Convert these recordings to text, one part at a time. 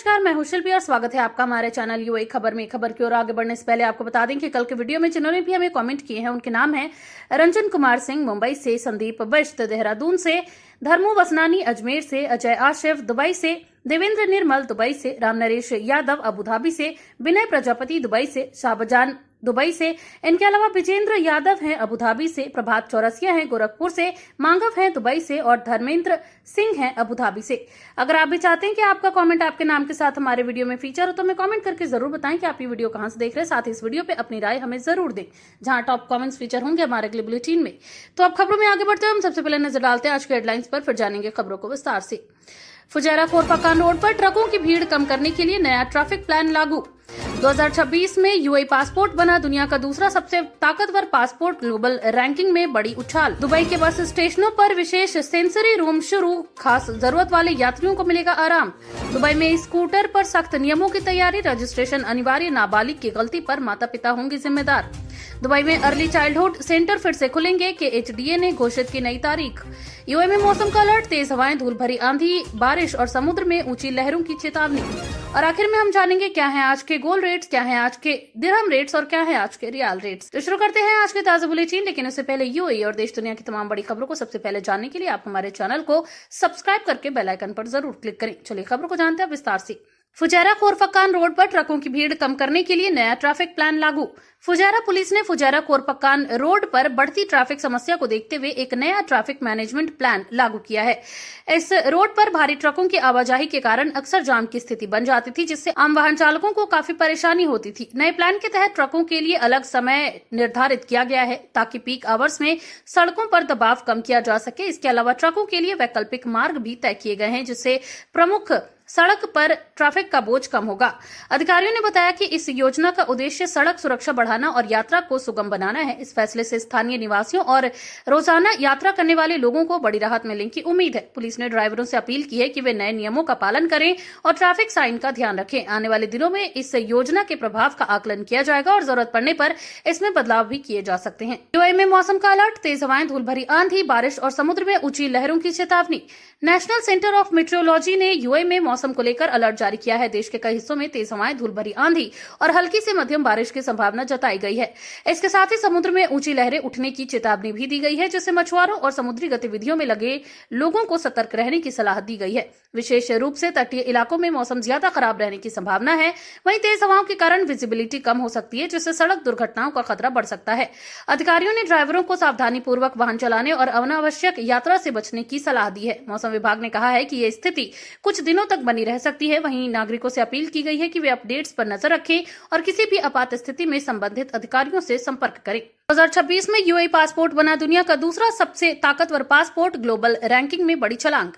नमस्कार, मैं हूं शिल्पी और स्वागत है आपका हमारे चैनल यूएई खबर में। खबर की ओर आगे बढ़ने से पहले आपको बता दें कि कल के वीडियो में जिन्होंने भी हमें कमेंट किए हैं उनके नाम हैं रंजन कुमार सिंह मुंबई से, संदीप बिष्ट देहरादून से, धर्मू वसनानी अजमेर से, अजय आशिफ दुबई से, देवेंद्र निर्मल दुबई से, राम नरेश यादव अबुधाबी से, विनय प्रजापति दुबई से, शाहबजान दुबई से, इनके अलावा विजेंद्र यादव हैं अबुधाबी से, प्रभात चौरसिया हैं गोरखपुर से, मांगव हैं दुबई से और धर्मेंद्र सिंह हैं अबुधाबी से। अगर आप भी चाहते हैं कि आपका कमेंट आपके नाम के साथ हमारे वीडियो में फीचर हो तो हमें कमेंट करके जरूर बताएं कि आप ये वीडियो कहां से देख रहे हैं। साथ ही इस वीडियो पे अपनी राय हमें जरूर दें, जहां टॉप कमेंट्स फीचर होंगे हमारे अगले बुलेटिन में। तो अब खबरों में आगे बढ़ते हैं। हम सबसे पहले नजर डालते हैं आज के हेडलाइंस पर, फिर जानेंगे खबरों को विस्तार से। फुजैरा खोरफाकान रोड पर ट्रकों की भीड़ कम करने के लिए नया ट्रैफिक प्लान लागू। 2026 में यूएई पासपोर्ट बना दुनिया का दूसरा सबसे ताकतवर पासपोर्ट, ग्लोबल रैंकिंग में बड़ी उछाल। दुबई के बस स्टेशनों पर विशेष सेंसरी रूम शुरू, खास जरूरत वाले यात्रियों को मिलेगा आराम। दुबई में स्कूटर पर सख्त नियमों की तैयारी, रजिस्ट्रेशन अनिवार्य, नाबालिग की गलती पर माता पिता होंगे जिम्मेदार। दुबई में अर्ली चाइल्डहुड सेंटर फिर से खुलेंगे, केएचडीए ने घोषित की नई तारीख। यूएई में मौसम का अलर्ट, तेज हवाएं, धूल भरी आंधी, बारिश और समुद्र में ऊंची लहरों की चेतावनी। और आखिर में हम जानेंगे क्या है आज के गोल्ड रेट्स, क्या है आज के दिरहम रेट्स और क्या है आज के रियाल रेट्स। तो शुरू करते हैं आज के ताजा बुलेटिन, लेकिन उससे पहले यूएई और देश दुनिया की तमाम बड़ी खबरों को सबसे पहले जानने के लिए आप हमारे चैनल को सब्सक्राइब करके बेल आइकन पर जरूर क्लिक करें। चलिए खबरों को जानते हैं विस्तार से। फुजैरा खोरफाकान रोड पर ट्रकों की भीड़ कम करने के लिए नया ट्रैफिक प्लान लागू। फुजैरा पुलिस ने फुजैरा खोरफाकान रोड पर बढ़ती ट्रैफिक समस्या को देखते हुए एक नया ट्रैफिक मैनेजमेंट प्लान लागू किया है। इस रोड पर भारी ट्रकों की आवाजाही के कारण अक्सर जाम की स्थिति बन जाती थी, जिससे आम वाहन चालकों को काफी परेशानी होती थी। नए प्लान के तहत ट्रकों के लिए अलग समय निर्धारित किया गया है ताकि पीक आवर्स में सड़कों पर दबाव कम किया जा सके। इसके अलावा ट्रकों के लिए वैकल्पिक मार्ग भी तय किए गए हैं, जिससे प्रमुख सड़क पर ट्रैफिक का बोझ कम होगा। अधिकारियों ने बताया कि इस योजना का उद्देश्य सड़क सुरक्षा बढ़ाना और यात्रा को सुगम बनाना है। इस फैसले से स्थानीय निवासियों और रोजाना यात्रा करने वाले लोगों को बड़ी राहत मिलने की उम्मीद है। पुलिस ने ड्राइवरों से अपील की है कि वे नए नियमों का पालन करें और ट्रैफिक साइन का ध्यान रखें। आने वाले दिनों में इस योजना के प्रभाव का आकलन किया जाएगा और जरूरत पड़ने पर इसमें बदलाव भी किए जा सकते हैं। यूएई में मौसम का अलर्ट, तेज हवाएं, धूल भरी आंधी, बारिश और समुद्र में ऊंची लहरों की चेतावनी। नेशनल सेंटर ऑफ मेट्रोलॉजी ने यूएई में मौसम को लेकर अलर्ट जारी किया है। देश के कई हिस्सों में तेज हवाएं, धूल भरी आंधी और हल्की से मध्यम बारिश की संभावना जताई गई है। इसके साथ ही समुद्र में ऊंची लहरें उठने की चेतावनी भी दी गई है, जिससे मछुआरों और समुद्री गतिविधियों में लगे लोगों को सतर्क रहने की सलाह दी गई है। विशेष रूप से तटीय इलाकों में मौसम ज्यादा खराब रहने की संभावना है। वहीं तेज हवाओं के कारण विजिबिलिटी कम हो सकती है, जिससे सड़क दुर्घटनाओं का खतरा बढ़ सकता है। अधिकारियों ने ड्राइवरों को सावधानी पूर्वक वाहन चलाने और अनावश्यक यात्रा से बचने की सलाह दी है। मौसम विभाग ने कहा है कि ये स्थिति कुछ दिनों तक बनी रह सकती है। वहीं नागरिकों से अपील की गई है कि वे अपडेट्स पर नजर रखें और किसी भी आपात स्थिति में संबंधित अधिकारियों से संपर्क करें। 2026 में यूएई पासपोर्ट बना दुनिया का दूसरा सबसे ताकतवर पासपोर्ट, ग्लोबल रैंकिंग में बड़ी छलांग।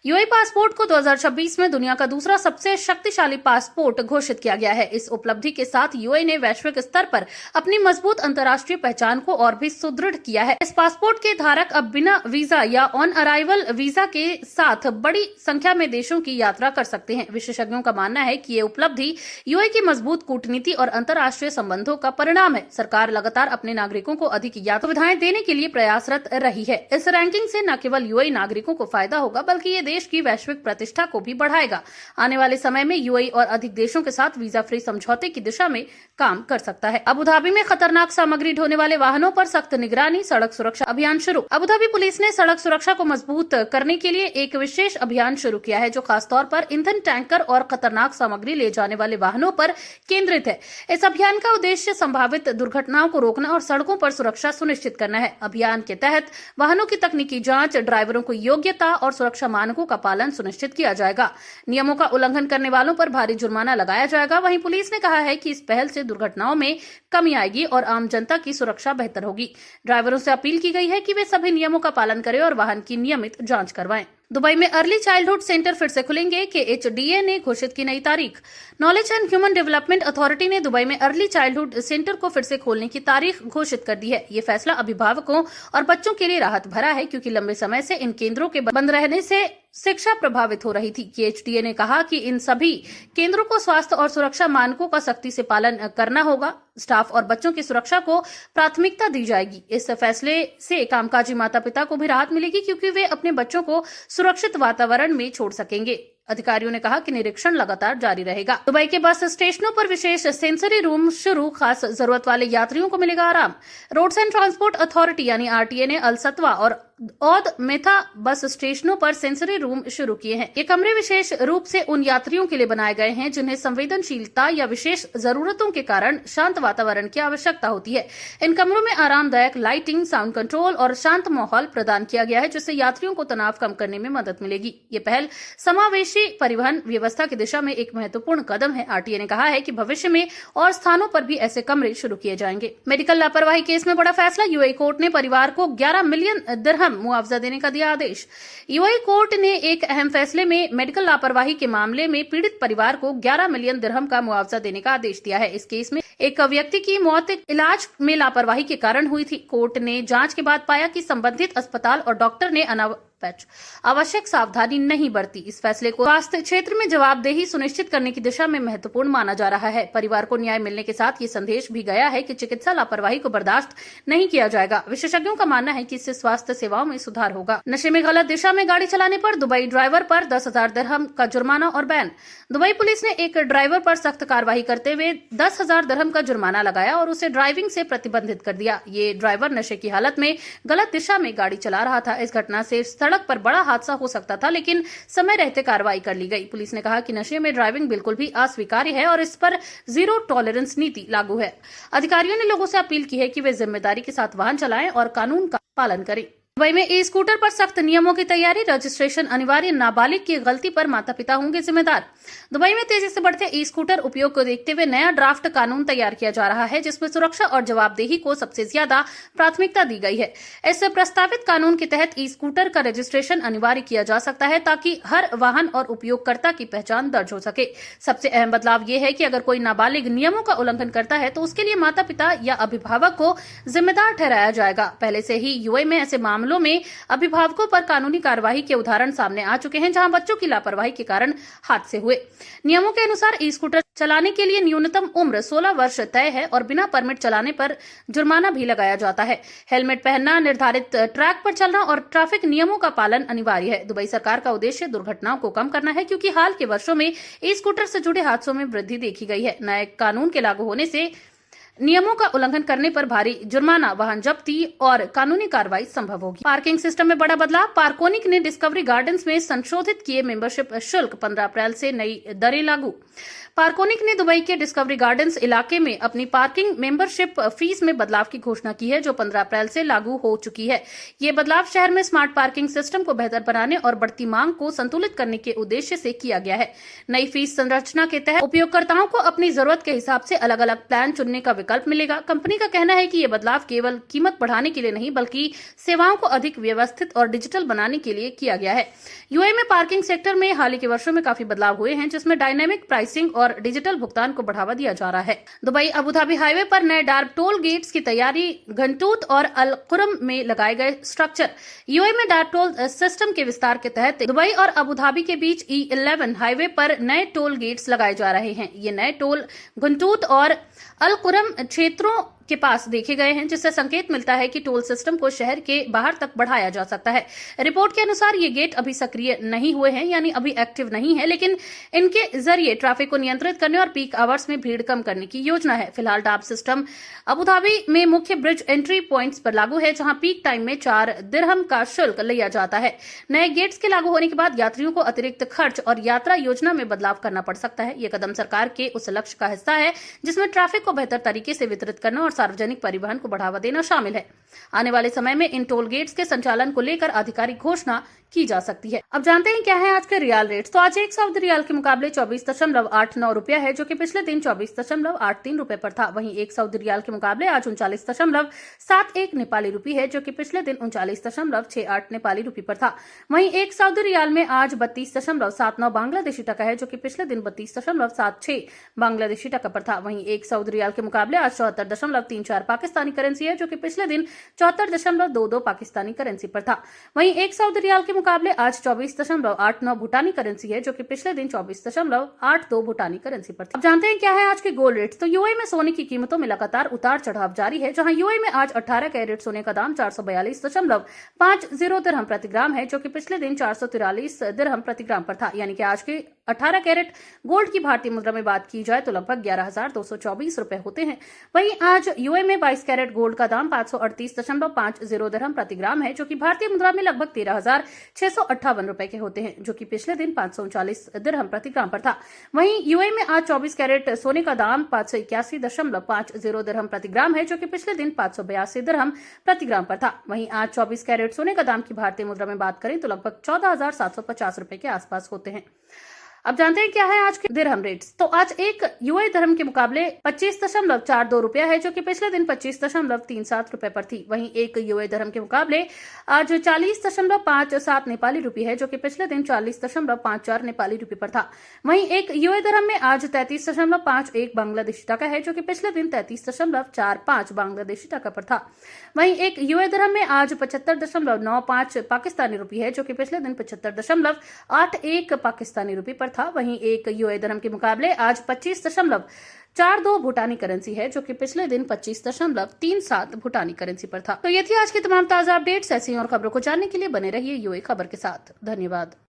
यूएई पासपोर्ट को 2026 में दुनिया का दूसरा सबसे शक्तिशाली पासपोर्ट घोषित किया गया है। इस उपलब्धि के साथ यूएई ने वैश्विक स्तर पर अपनी मजबूत अंतर्राष्ट्रीय पहचान को और भी सुदृढ़ किया है। इस पासपोर्ट के धारक अब बिना वीजा या ऑन अराइवल वीजा के साथ बड़ी संख्या में देशों की यात्रा कर सकते हैं। विशेषज्ञों का मानना है कि ये उपलब्धि यूएई की मजबूत कूटनीति और अंतर्राष्ट्रीय संबंधों का परिणाम है। सरकार लगातार अपने नागरिकों को अधिक यात्रा सुविधाएं देने के लिए प्रयासरत रही है। इस रैंकिंग से न केवल यूएई नागरिकों को फायदा होगा, बल्कि ये देश की वैश्विक प्रतिष्ठा को भी बढ़ाएगा। आने वाले समय में यूएई और अधिक देशों के साथ वीजा फ्री समझौते की दिशा में काम कर सकता है। अबुधाबी में खतरनाक सामग्री ढोने वाले वाहनों पर सख्त निगरानी, सड़क सुरक्षा अभियान शुरू। अबुधाबी पुलिस ने सड़क सुरक्षा को मजबूत करने के लिए एक विशेष अभियान शुरू किया है, जो खासतौर पर ईंधन टैंकर और खतरनाक सामग्री ले जाने वाले वाहनों पर केंद्रित है। इस अभियान का उद्देश्य संभावित दुर्घटनाओं को रोकना और सड़कों पर सुरक्षा सुनिश्चित करना है। अभियान के तहत वाहनों की तकनीकी जांच, ड्राइवरों को योग्यता और सुरक्षा मानकों का पालन सुनिश्चित किया जाएगा। नियमों का उल्लंघन करने वालों पर भारी जुर्माना लगाया जाएगा। वहीं पुलिस ने कहा है कि इस पहल से दुर्घटनाओं में कमी आएगी और आम जनता की सुरक्षा बेहतर होगी। ड्राइवरों से अपील की गई है कि वे सभी नियमों का पालन करें और वाहन की नियमित जांच करवाएं। दुबई में अर्ली चाइल्डहुड सेंटर फिर से खुलेंगे, केएचडीए ने घोषित की नई तारीख। Knowledge and human development authority ने दुबई में अर्ली चाइल्डहुड सेंटर को फिर से खोलने की तारीख घोषित कर दी है। ये फैसला अभिभावकों और बच्चों के लिए राहत भरा है, क्योंकि लंबे समय से इन केंद्रों के बंद रहने से शिक्षा प्रभावित हो रही थी। केएचडीए ने कहा कि इन सभी केंद्रों को स्वास्थ्य और सुरक्षा मानकों का सख्ती से पालन करना होगा। स्टाफ और बच्चों की सुरक्षा को प्राथमिकता दी जाएगी। इस फैसले से कामकाजी माता पिता को भी राहत मिलेगी, क्योंकि वे अपने बच्चों को सुरक्षित वातावरण में छोड़ सकेंगे। अधिकारियों ने कहा कि निरीक्षण लगातार जारी रहेगा। दुबई के बस स्टेशनों पर विशेष सेंसरी रूम शुरू, खास जरूरत वाले यात्रियों को मिलेगा आराम। रोड्स एंड ट्रांसपोर्ट अथॉरिटी यानी आरटीए ने अलसतवा और औद मेथा बस स्टेशनों पर सेंसरी रूम शुरू किए हैं। ये कमरे विशेष रूप से उन यात्रियों के लिए बनाए गए हैं जिन्हें संवेदनशीलता या विशेष जरूरतों के कारण शांत वातावरण की आवश्यकता होती है। इन कमरों में आरामदायक लाइटिंग, साउंड कंट्रोल और शांत माहौल प्रदान किया गया है, जिससे यात्रियों को तनाव कम करने में मदद मिलेगी। ये पहल समावेशी परिवहन व्यवस्था की दिशा में एक महत्वपूर्ण कदम है। आरटीए ने कहा है कि भविष्य में और स्थानों पर भी ऐसे कमरे शुरू किए जाएंगे। मेडिकल लापरवाही केस में बड़ा फैसला, यूएई कोर्ट ने परिवार को 11 मिलियन दिरहम मुआवजा देने का दिया आदेश। यूएई कोर्ट ने एक अहम फैसले में मेडिकल लापरवाही के मामले में पीड़ित परिवार को 11 मिलियन दिरहम का मुआवजा देने का आदेश दिया है। इस केस में एक व्यक्ति की मौत इलाज में लापरवाही के कारण हुई थी। कोर्ट ने जांच के बाद पाया कि संबंधित अस्पताल और डॉक्टर ने आवश्यक सावधानी नहीं बरती। इस फैसले को स्वास्थ्य क्षेत्र में जवाबदेही सुनिश्चित करने की दिशा में महत्वपूर्ण माना जा रहा है। परिवार को न्याय मिलने के साथ ये संदेश भी गया है कि चिकित्सा लापरवाही को बर्दाश्त नहीं किया जाएगा। विशेषज्ञों का मानना है कि इससे स्वास्थ्य सेवाओं में सुधार होगा। नशे में गलत दिशा में गाड़ी चलाने पर दुबई ड्राइवर पर 10,000 दिरहम का जुर्माना और बैन। दुबई पुलिस ने एक ड्राइवर पर सख्त कार्रवाई करते हुए 10,000 दिरहम का जुर्माना लगाया और उसे ड्राइविंग से प्रतिबंधित कर दिया। ये ड्राइवर नशे की हालत में गलत दिशा में गाड़ी चला रहा था। इस घटना से सड़क पर बड़ा हादसा हो सकता था, लेकिन समय रहते कार्रवाई कर ली गई। पुलिस ने कहा कि नशे में ड्राइविंग बिल्कुल भी अस्वीकार्य है और इस पर जीरो टॉलरेंस नीति लागू है। अधिकारियों ने लोगों से अपील की है कि वे जिम्मेदारी के साथ वाहन चलाएं और कानून का पालन करें। दुबई में ई स्कूटर पर सख्त नियमों की तैयारी, रजिस्ट्रेशन अनिवार्य, नाबालिग की गलती पर माता पिता होंगे जिम्मेदार। दुबई में तेजी से बढ़ते ई स्कूटर उपयोग को देखते हुए नया ड्राफ्ट कानून तैयार किया जा रहा है, जिसमें सुरक्षा और जवाबदेही को सबसे ज्यादा प्राथमिकता दी गई है। इस प्रस्तावित कानून के तहत ई स्कूटर का रजिस्ट्रेशन अनिवार्य किया जा सकता है ताकि हर वाहन और उपयोगकर्ता की पहचान दर्ज हो सके। सबसे अहम बदलाव यह है कि अगर कोई नाबालिग नियमों का उल्लंघन करता है तो उसके लिए माता पिता या अभिभावक को जिम्मेदार ठहराया जाएगा। पहले से ही यूएई में ऐसे मामलों में अभिभावकों पर कानूनी कार्रवाई के उदाहरण सामने आ चुके हैं, जहां बच्चों की लापरवाही के कारण हादसे हुए। नियमों के अनुसार ई स्कूटर चलाने के लिए न्यूनतम उम्र 16 वर्ष तय है और बिना परमिट चलाने पर जुर्माना भी लगाया जाता है। हेलमेट पहनना, निर्धारित ट्रैक पर चलना और ट्रैफिक नियमों का पालन अनिवार्य है। दुबई सरकार का उद्देश्य दुर्घटनाओं को कम करना है, क्योंकि हाल के वर्षों में ई स्कूटर से जुड़े हादसों में वृद्धि देखी गई है। नए कानून के लागू होने से नियमों का उल्लंघन करने पर भारी जुर्माना, वाहन जब्ती और कानूनी कार्रवाई संभव होगी। पार्किंग सिस्टम में बड़ा बदलाव, पार्कोनिक ने डिस्कवरी गार्डन्स में संशोधित किए मेंबरशिप शुल्क, 15 अप्रैल से नई दरें लागू। पार्कोनिक ने दुबई के डिस्कवरी गार्डन्स इलाके में अपनी पार्किंग मेंबरशिप फीस में बदलाव की घोषणा की है, जो 15 अप्रैल से लागू हो चुकी है। ये बदलाव शहर में स्मार्ट पार्किंग सिस्टम को बेहतर बनाने और बढ़ती मांग को संतुलित करने के उद्देश्य से किया गया है। नई फीस संरचना के तहत उपयोगकर्ताओं को अपनी जरूरत के हिसाब से अलग अलग प्लान चुनने का विकल्प मिलेगा। कंपनी का कहना है कि ये बदलाव केवल कीमत बढ़ाने के लिए नहीं, बल्कि सेवाओं को अधिक व्यवस्थित और डिजिटल बनाने के लिए किया गया है। यूएई में पार्किंग सेक्टर में हाल के वर्षों में काफी बदलाव हुए हैं, जिसमें डायनेमिक प्राइसिंग और डिजिटल भुगतान को बढ़ावा दिया जा रहा है। दुबई अबुधाबी हाईवे पर नए डार्क टोल गेट्स की तैयारी, घंटूत और अल कुरम में लगाए गए स्ट्रक्चर। यूएई में डार्क टोल सिस्टम के विस्तार के तहत दुबई और अबुधाबी के बीच E11 हाईवे पर नए टोल गेट्स लगाए जा रहे हैं। ये नए टोल घंटूत और अल कुरम क्षेत्रों के पास देखे गए हैं, जिससे संकेत मिलता है कि टोल सिस्टम को शहर के बाहर तक बढ़ाया जा सकता है। रिपोर्ट के अनुसार ये गेट अभी सक्रिय नहीं हुए हैं, यानी अभी एक्टिव नहीं है, लेकिन इनके जरिए ट्रैफिक को नियंत्रित करने और पीक आवर्स में भीड़ कम करने की योजना है। फिलहाल डाब सिस्टम अबुधाबी में मुख्य ब्रिज एंट्री पॉइंट्स पर लागू है, जहां पीक टाइम में 4 दिरहम का शुल्क लिया जाता है। नए गेट्स के लागू होने के बाद यात्रियों को अतिरिक्त खर्च और यात्रा योजना में बदलाव करना पड़ सकता है। यह कदम सरकार के उस लक्ष्य का हिस्सा है जिसमें ट्रैफिक को बेहतर तरीके से वितरित करना और सार्वजनिक परिवहन को बढ़ावा देना शामिल है। आने वाले समय में इन टोल गेट्स के संचालन को लेकर आधिकारिक घोषणा की जा सकती है। अब जानते हैं क्या है आज के रियाल रेट्स। तो आज 1 सऊदी रियाल के मुकाबले 24.89 रुपया है, जो कि पिछले दिन 24.83 रुपए पर था। वहीं 1 सऊदी रियाल के मुकाबले आज 39.71 नेपाली रुपी है, जो कि पिछले दिन 39.68 नेपाली रुपी पर था। वहीं 1 सऊदी रियाल में आज 32.79 बांग्लादेशी टका है, जो कि पिछले दिन 32.76 बांग्लादेशी टका पर था। वहीं 1 सऊदी रियाल के मुकाबले आज 74.00 74.34 पाकिस्तानी करेंसी है, जो कि पिछले दिन 74.22 पाकिस्तानी करेंसी पर था। वहीं एक सऊदी रियाल के मुकाबले आज 24.89 भूटानी करेंसी है, जो कि पिछले दिन 24.82 भूटानी करेंसी पर था। अब जानते हैं क्या है आज के गोल्ड रेट। तो यूएई में सोने की कीमतों में लगातार उतार चढ़ाव जारी है, जहां यूएई में आज 18 कैरेट सोने का दाम 442.50 दिरहम प्रति ग्राम है, जो कि पिछले दिन 443 दिरहम प्रति ग्राम पर था। यानी कि आज के 18 कैरेट गोल्ड की भारतीय मुद्रा में बात की जाए तो लगभग 11,224 रुपए होते हैं। वहीं आज यूएई में 22 कैरेट गोल्ड का दाम 538.50 दिरहम प्रति ग्राम है, जो कि भारतीय मुद्रा में लगभग 13,658 रुपए के होते हैं, जो कि पिछले दिन 539 दिरहम प्रति ग्राम पर था। वहीं यूएई में आज 24 कैरेट सोने का दाम 581.50 दिरहम प्रति ग्राम है, जो कि पिछले दिन 582 दिरहम प्रति ग्राम पर था। वहीं आज 24 कैरेट सोने का दाम की भारतीय मुद्रा में बात करें तो लगभग 14,750 रुपए के आसपास होते हैं। अब जानते हैं क्या है आज के दिरहम रेट्स। तो आज एक यूएई दिरहम के मुकाबले 25.42 रुपया है, जो कि पिछले दिन 25.37 रुपए पर थी। वहीं एक यूएई दिरहम के मुकाबले आज 40.57 नेपाली रुपये है, जो कि पिछले दिन 40.54 नेपाली रुपये पर था। वहीं एक यूएई दिरहम में आज 33.51 बांग्लादेशी टका है, जो कि पिछले दिन 33.45 बांग्लादेशी टका पर था। वहीं एक यूएई दिरहम में आज 75.95 पाकिस्तानी रुपये है, जो कि पिछले दिन 75.81 पाकिस्तानी रुपये पर था। वहीं एक यूएई दिरहम के मुकाबले आज 25.42 भूटानी करेंसी है, जो कि पिछले दिन 25.37 भूटानी करेंसी पर था। तो ये थी आज की तमाम ताजा अपडेट्स। ऐसी और खबरों को जानने के लिए बने रहिए यूएई खबर के साथ। धन्यवाद।